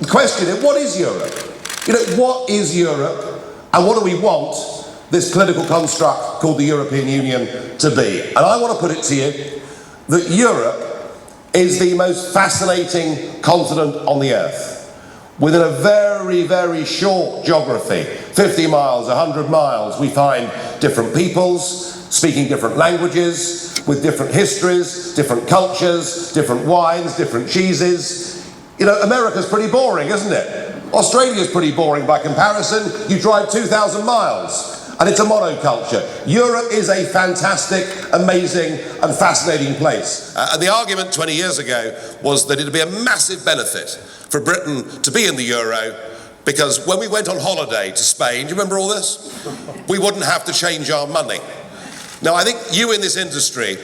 The question is, what is Europe? You know, what is Europe, and what do we want this political construct called the European Union to be? And I want to put it to you that Europe is the most fascinating continent on the earth. Within a very, very short geography, 50 miles, 100 miles, we find different peoples, speaking different languages, with different histories, different cultures, different wines, different cheeses. You know, America's pretty boring, isn't it? Australia's pretty boring by comparison. You drive 2,000 miles. And it's a monoculture. Europe is a fantastic, amazing and fascinating place. And the argument 20 years ago was that it would be a massive benefit for Britain to be in the euro, because when we went on holiday to Spain, do you remember all this? We wouldn't have to change our money. Now, I think you in this industry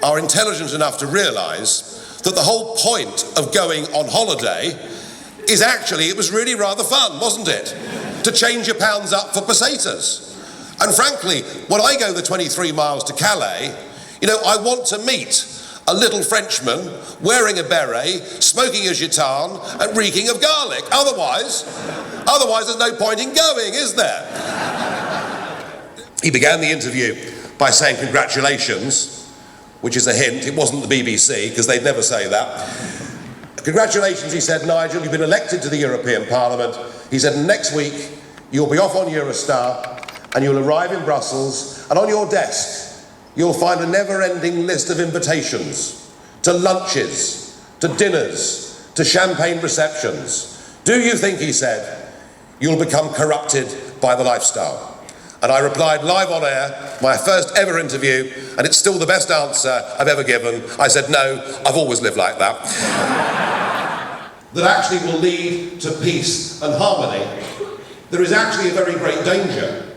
are intelligent enough to realise that the whole point of going on holiday is actually, it was really rather fun, wasn't it? To change your pounds up for pesetas. And frankly, when I go the 23 miles to Calais, you know, I want to meet a little Frenchman wearing a beret, smoking a gitane and reeking of garlic. Otherwise there's no point in going, is there? He began the interview by saying congratulations, which is a hint. It wasn't the BBC, because they'd never say that. Congratulations, he said, Nigel, you've been elected to the European Parliament. He said, next week you'll be off on Eurostar, and you'll arrive in Brussels, and on your desk, you'll find a never-ending list of invitations to lunches, to dinners, to champagne receptions. Do you think, he said, you'll become corrupted by the lifestyle? And I replied live on air, my first ever interview, and it's still the best answer I've ever given. I said, no, I've always lived like that. That actually will lead to peace and harmony. There is actually a very great danger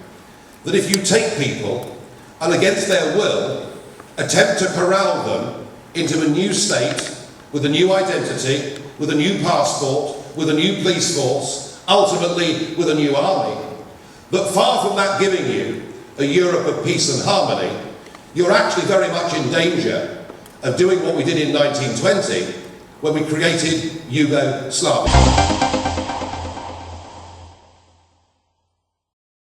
that if you take people and against their will attempt to corral them into a new state with a new identity, with a new passport, with a new police force, ultimately with a new army, that far from that giving you a Europe of peace and harmony, you're actually very much in danger of doing what we did in 1920 when we created Yugoslavia.